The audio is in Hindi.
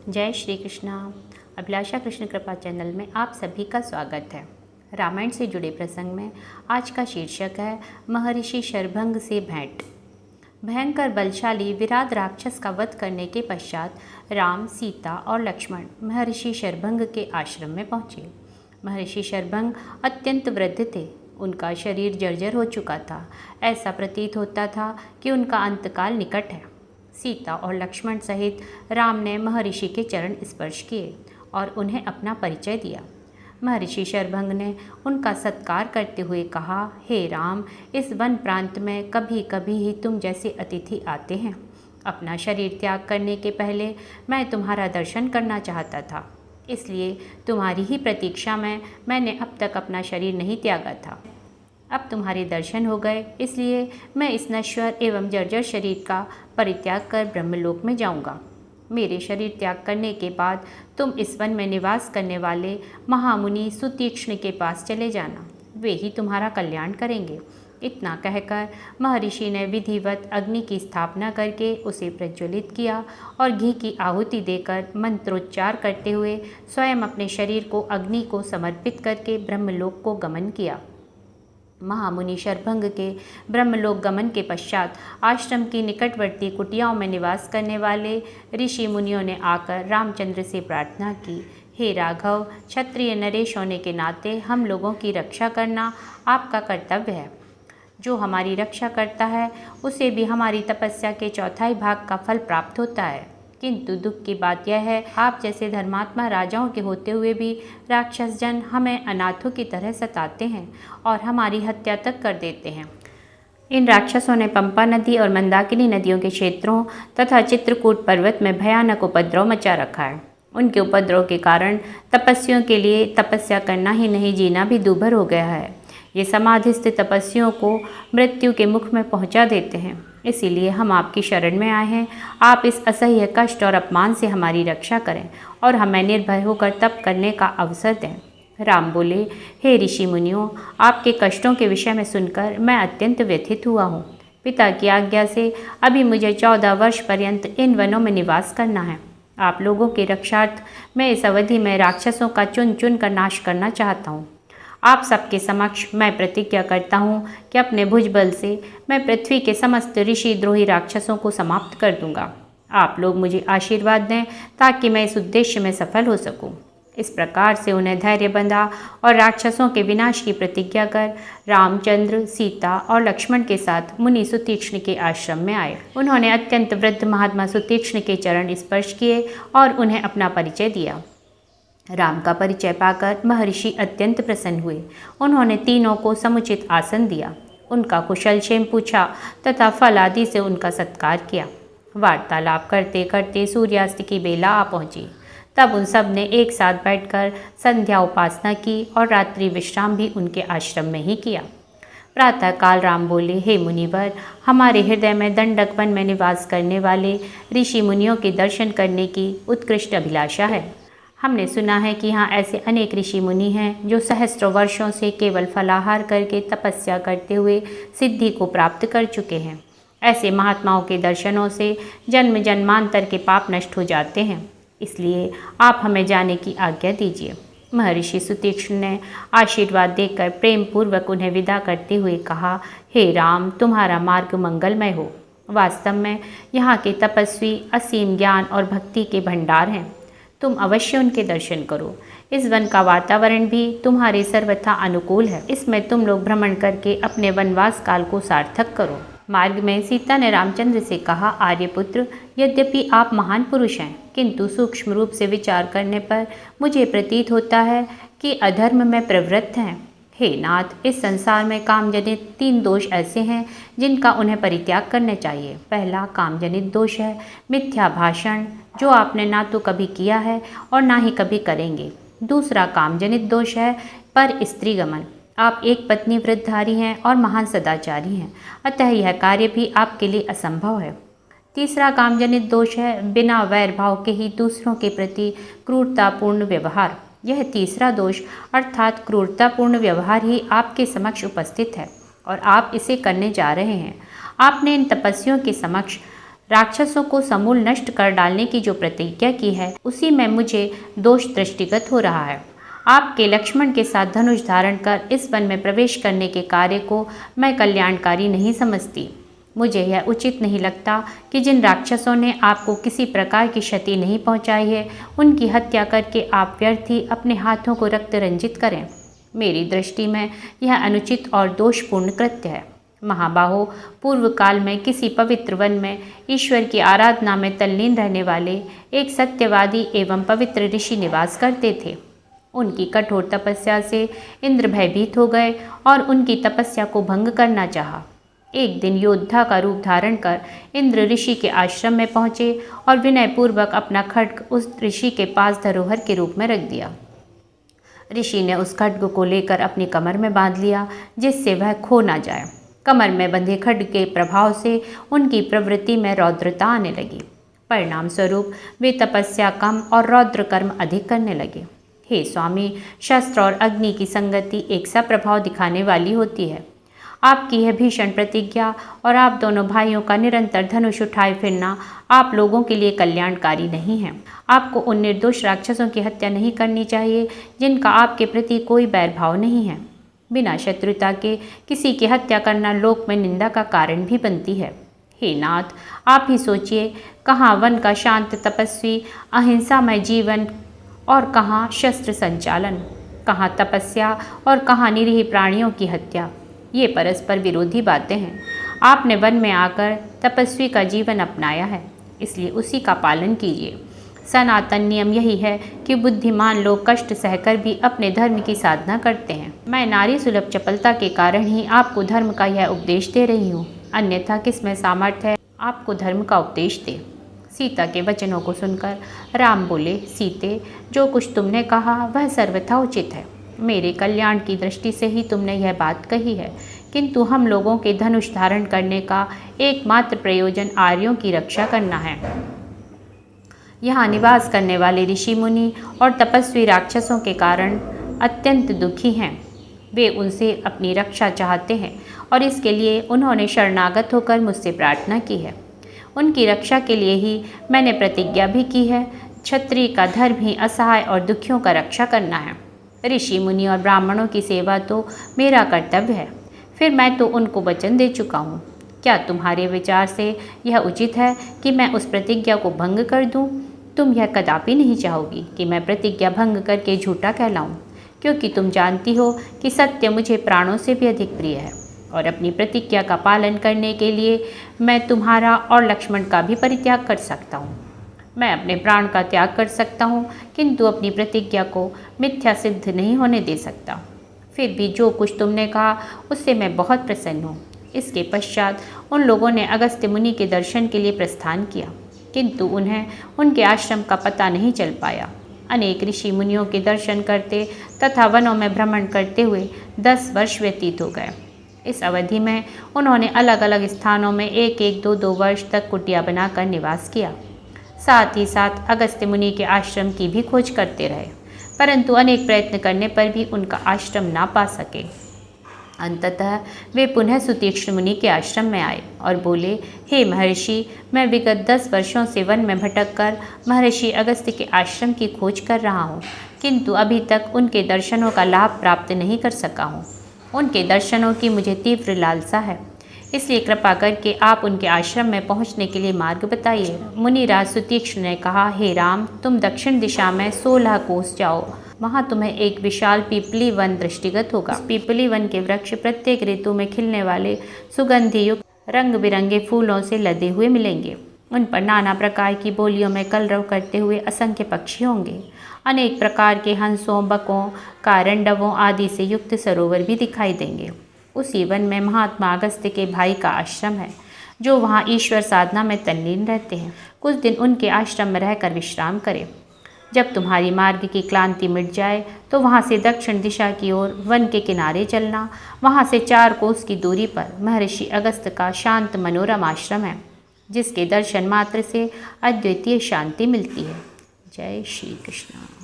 जय श्री कृष्णा। अभिलाषा कृष्ण कृपा चैनल में आप सभी का स्वागत है। रामायण से जुड़े प्रसंग में आज का शीर्षक है महर्षि शरभंग से भेंट। भयंकर बलशाली विराट राक्षस का वध करने के पश्चात राम, सीता और लक्ष्मण महर्षि शरभंग के आश्रम में पहुँचे। महर्षि शरभंग अत्यंत वृद्ध थे। उनका शरीर जर्जर हो चुका था। ऐसा प्रतीत होता था कि उनका अंतकाल निकट है। सीता और लक्ष्मण सहित राम ने महर्षि के चरण स्पर्श किए और उन्हें अपना परिचय दिया। महर्षि शरभंग ने उनका सत्कार करते हुए कहा, हे राम, इस वन प्रांत में कभी कभी ही तुम जैसे अतिथि आते हैं। अपना शरीर त्याग करने के पहले मैं तुम्हारा दर्शन करना चाहता था, इसलिए तुम्हारी ही प्रतीक्षा में मैंने अब तक अपना शरीर नहीं त्यागा था। अब तुम्हारे दर्शन हो गए, इसलिए मैं इस नश्वर एवं जर्जर शरीर का परित्याग कर ब्रह्मलोक में जाऊंगा। मेरे शरीर त्याग करने के बाद तुम इस वन में निवास करने वाले महामुनि सुतीक्ष्ण के पास चले जाना, वे ही तुम्हारा कल्याण करेंगे। इतना कहकर महर्षि ने विधिवत अग्नि की स्थापना करके उसे प्रज्वलित किया और घी की आहुति देकर मंत्रोच्चार करते हुए स्वयं अपने शरीर को अग्नि को समर्पित करके ब्रह्मलोक को गमन किया। महामुनि शरभंग के ब्रह्मलोक गमन के पश्चात आश्रम की निकटवर्ती कुटियाओं में निवास करने वाले ऋषि मुनियों ने आकर रामचंद्र से प्रार्थना की, हे राघव, क्षत्रिय नरेश होने के नाते हम लोगों की रक्षा करना आपका कर्तव्य है। जो हमारी रक्षा करता है उसे भी हमारी तपस्या के चौथाई भाग का फल प्राप्त होता है। किंतु दुख की बात यह है, आप जैसे धर्मात्मा राजाओं के होते हुए भी राक्षस जन हमें अनाथों की तरह सताते हैं और हमारी हत्या तक कर देते हैं। इन राक्षसों ने पंपा नदी और मंदाकिनी नदियों के क्षेत्रों तथा चित्रकूट पर्वत में भयानक उपद्रव मचा रखा है। उनके उपद्रव के कारण तपस्वियों के लिए तपस्या करना ही नहीं, जीना भी दूभर हो गया है। ये समाधिस्थ तपस्वियों को मृत्यु के मुख में पहुंचा देते हैं। इसीलिए हम आपकी शरण में आए हैं। आप इस असह्य कष्ट और अपमान से हमारी रक्षा करें और हमें निर्भय होकर तप करने का अवसर दें। राम बोले, हे ऋषि मुनियों, आपके कष्टों के विषय में सुनकर मैं अत्यंत व्यथित हुआ हूँ। पिता की आज्ञा से अभी मुझे 14 वर्ष पर्यंत इन वनों में निवास करना है। आप लोगों के रक्षार्थ मैं इस अवधि में राक्षसों का चुन चुन कर नाश करना चाहता हूँ। आप सबके समक्ष मैं प्रतिज्ञा करता हूँ कि अपने भुजबल से मैं पृथ्वी के समस्त ऋषि द्रोही राक्षसों को समाप्त कर दूंगा। आप लोग मुझे आशीर्वाद दें ताकि मैं इस उद्देश्य में सफल हो सकूं। इस प्रकार से उन्हें धैर्य बंधा और राक्षसों के विनाश की प्रतिज्ञा कर रामचंद्र, सीता और लक्ष्मण के साथ मुनि सुतीक्ष्ण के आश्रम में आए। उन्होंने अत्यंत वृद्ध महात्मा सुतीक्ष्ण के चरण स्पर्श किए और उन्हें अपना परिचय दिया। राम का परिचय पाकर महर्षि अत्यंत प्रसन्न हुए। उन्होंने तीनों को समुचित आसन दिया, उनका कुशल क्षेम पूछा तथा फल आदि से उनका सत्कार किया। वार्तालाप करते करते सूर्यास्त की बेला आ पहुंची। तब उन सब ने एक साथ बैठकर संध्या उपासना की और रात्रि विश्राम भी उनके आश्रम में ही किया। प्रातःकाल राम बोले, हे मुनिवर, हमारे हृदय में दंडक वन में निवास करने वाले ऋषि मुनियों के दर्शन करने की उत्कृष्ट अभिलाषा है। हमने सुना है कि यहाँ ऐसे अनेक ऋषि मुनि हैं जो सहस्रों वर्षों से केवल फलाहार करके तपस्या करते हुए सिद्धि को प्राप्त कर चुके हैं। ऐसे महात्माओं के दर्शनों से जन्म जन्मांतर के पाप नष्ट हो जाते हैं। इसलिए आप हमें जाने की आज्ञा दीजिए। महर्षि सुतीक्ष्ण ने आशीर्वाद देकर प्रेम पूर्वक उन्हें विदा करते हुए कहा, हे राम, तुम्हारा मार्ग मंगलमय हो। वास्तव में यहाँ के तपस्वी असीम ज्ञान और भक्ति के भंडार हैं। तुम अवश्य उनके दर्शन करो। इस वन का वातावरण भी तुम्हारे सर्वथा अनुकूल है। इसमें तुम लोग भ्रमण करके अपने वनवास काल को सार्थक करो। मार्ग में सीता ने रामचंद्र से कहा, आर्यपुत्र, यद्यपि आप महान पुरुष हैं, किंतु सूक्ष्म रूप से विचार करने पर मुझे प्रतीत होता है कि अधर्म में प्रवृत्त हैं। हे नाथ, इस संसार में कामजनित 3 दोष ऐसे हैं जिनका उन्हें परित्याग करने चाहिए। पहला कामजनित दोष है मिथ्या भाषण, जो आपने ना तो कभी किया है और ना ही कभी करेंगे। दूसरा कामजनित दोष है पर स्त्रीगमन। आप एक पत्नी व्रतधारी हैं और महान सदाचारी हैं, अतः यह कार्य भी आपके लिए असंभव है। तीसरा कामजनित दोष है बिना वैर भाव के ही दूसरों के प्रति क्रूरतापूर्ण व्यवहार। यह तीसरा दोष अर्थात क्रूरतापूर्ण व्यवहार ही आपके समक्ष उपस्थित है और आप इसे करने जा रहे हैं। आपने इन तपस्वियों के समक्ष राक्षसों को समूल नष्ट कर डालने की जो प्रतिज्ञा की है, उसी में मुझे दोष दृष्टिगत हो रहा है। आपके लक्ष्मण के साथ धनुष धारण कर इस वन में प्रवेश करने के कार्य को मैं कल्याणकारी नहीं समझती। मुझे यह उचित नहीं लगता कि जिन राक्षसों ने आपको किसी प्रकार की क्षति नहीं पहुंचाई है, उनकी हत्या करके आप व्यर्थ ही अपने हाथों को रक्त रंजित करें। मेरी दृष्टि में यह अनुचित और दोषपूर्ण कृत्य है। महाबाहो, पूर्व काल में किसी पवित्र वन में ईश्वर की आराधना में तल्लीन रहने वाले एक सत्यवादी एवं पवित्र ऋषि निवास करते थे। उनकी कठोर तपस्या से इंद्र भयभीत हो गए और उनकी तपस्या को भंग करना चाहा। एक दिन योद्धा का रूप धारण कर इंद्र ऋषि के आश्रम में पहुँचे और विनयपूर्वक अपना खड्ग उस ऋषि के पास धरोहर के रूप में रख दिया। ऋषि ने उस खड्ग को लेकर अपनी कमर में बांध लिया, जिससे वह खो ना जाए। कमर में बंधे खड्ग के प्रभाव से उनकी प्रवृत्ति में रौद्रता आने लगी। परिणाम स्वरूप वे तपस्या कम और रौद्र कर्म अधिक करने लगे। हे स्वामी, शस्त्र और अग्नि की संगति एक सा प्रभाव दिखाने वाली होती है। आपकी यह भीषण प्रतिज्ञा और आप दोनों भाइयों का निरंतर धनुष उठाए फिरना आप लोगों के लिए कल्याणकारी नहीं है। आपको उन निर्दोष राक्षसों की हत्या नहीं करनी चाहिए जिनका आपके प्रति कोई बैरभाव नहीं है। बिना शत्रुता के किसी की हत्या करना लोक में निंदा का कारण भी बनती है। हे नाथ, आप ही सोचिए, कहाँ वन का शांत तपस्वी अहिंसामय जीवन और कहाँ शस्त्र संचालन, कहाँ तपस्या और कहाँ निरीह प्राणियों की हत्या। ये परस्पर विरोधी बातें हैं। आपने वन में आकर तपस्वी का जीवन अपनाया है, इसलिए उसी का पालन कीजिए। सनातन नियम यही है कि बुद्धिमान लोग कष्ट सहकर भी अपने धर्म की साधना करते हैं। मैं नारी सुलभ चपलता के कारण ही आपको धर्म का यह उपदेश दे रही हूँ, अन्यथा किसमें सामर्थ्य है आपको धर्म का उपदेश दे। सीता के वचनों को सुनकर राम बोले, सीते, जो कुछ तुमने कहा वह सर्वथा उचित है। मेरे कल्याण की दृष्टि से ही तुमने यह बात कही है, किंतु हम लोगों के धनुष धारण करने का एकमात्र प्रयोजन आर्यों की रक्षा करना है। यहाँ निवास करने वाले ऋषि मुनि और तपस्वी राक्षसों के कारण अत्यंत दुखी हैं। वे उनसे अपनी रक्षा चाहते हैं और इसके लिए उन्होंने शरणागत होकर मुझसे प्रार्थना की है। उनकी रक्षा के लिए ही मैंने प्रतिज्ञा भी की है। क्षत्रिय का धर्म ही असहाय और दुखियों का रक्षा करना है। ऋषि मुनि और ब्राह्मणों की सेवा तो मेरा कर्तव्य है। फिर मैं तो उनको वचन दे चुका हूँ। क्या तुम्हारे विचार से यह उचित है कि मैं उस प्रतिज्ञा को भंग कर दूँ? तुम यह कदापि नहीं चाहोगी कि मैं प्रतिज्ञा भंग करके झूठा कहलाऊँ, क्योंकि तुम जानती हो कि सत्य मुझे प्राणों से भी अधिक प्रिय है और अपनी प्रतिज्ञा का पालन करने के लिए मैं तुम्हारा और लक्ष्मण का भी परित्याग कर सकता हूँ। मैं अपने प्राण का त्याग कर सकता हूँ, किंतु अपनी प्रतिज्ञा को मिथ्या सिद्ध नहीं होने दे सकता। फिर भी जो कुछ तुमने कहा उससे मैं बहुत प्रसन्न हूँ। इसके पश्चात उन लोगों ने अगस्त्य मुनि के दर्शन के लिए प्रस्थान किया, किंतु उन्हें उनके आश्रम का पता नहीं चल पाया। अनेक ऋषि मुनियों के दर्शन करते तथा वनों में भ्रमण करते हुए 10 वर्ष व्यतीत हो गए। इस अवधि में उन्होंने अलग अलग स्थानों में 1-1, 2-2 वर्ष तक कुटिया बनाकर निवास किया। साथ ही साथ अगस्त्य मुनि के आश्रम की भी खोज करते रहे, परंतु अनेक प्रयत्न करने पर भी उनका आश्रम ना पा सके। अंततः वे पुनः सुतीक्ष्ण मुनि के आश्रम में आए और बोले, हे महर्षि, मैं विगत 10 वर्षों से वन में भटक कर महर्षि अगस्त्य के आश्रम की खोज कर रहा हूँ, किंतु अभी तक उनके दर्शनों का लाभ प्राप्त नहीं कर सका हूँ। उनके दर्शनों की मुझे तीव्र लालसा है, इसलिए कृपा करके आप उनके आश्रम में पहुंचने के लिए मार्ग बताइए। मुनिराज सुतीक्ष्ण ने कहा, हे राम, तुम दक्षिण दिशा में 16 कोस जाओ। वहाँ तुम्हें एक विशाल पीपली वन दृष्टिगत होगा। पीपली वन के वृक्ष प्रत्येक ऋतु में खिलने वाले सुगंधि युक्त रंग बिरंगे फूलों से लदे हुए मिलेंगे। उन पर नाना प्रकार की बोलियों में कलरव करते हुए असंख्य पक्षी होंगे। अनेक प्रकार के हंसों, बकों, कारंडवों आदि से युक्त सरोवर भी दिखाई देंगे। उसी वन में महात्मा अगस्त्य के भाई का आश्रम है, जो वहाँ ईश्वर साधना में तल्लीन रहते हैं। कुछ दिन उनके आश्रम में रहकर विश्राम करें। जब तुम्हारी मार्ग की क्लांति मिट जाए तो वहाँ से दक्षिण दिशा की ओर वन के किनारे चलना। वहाँ से 4 कोस की दूरी पर महर्षि अगस्त्य का शांत मनोरम आश्रम है, जिसके दर्शन मात्र से अद्वितीय शांति मिलती है। जय श्री कृष्ण।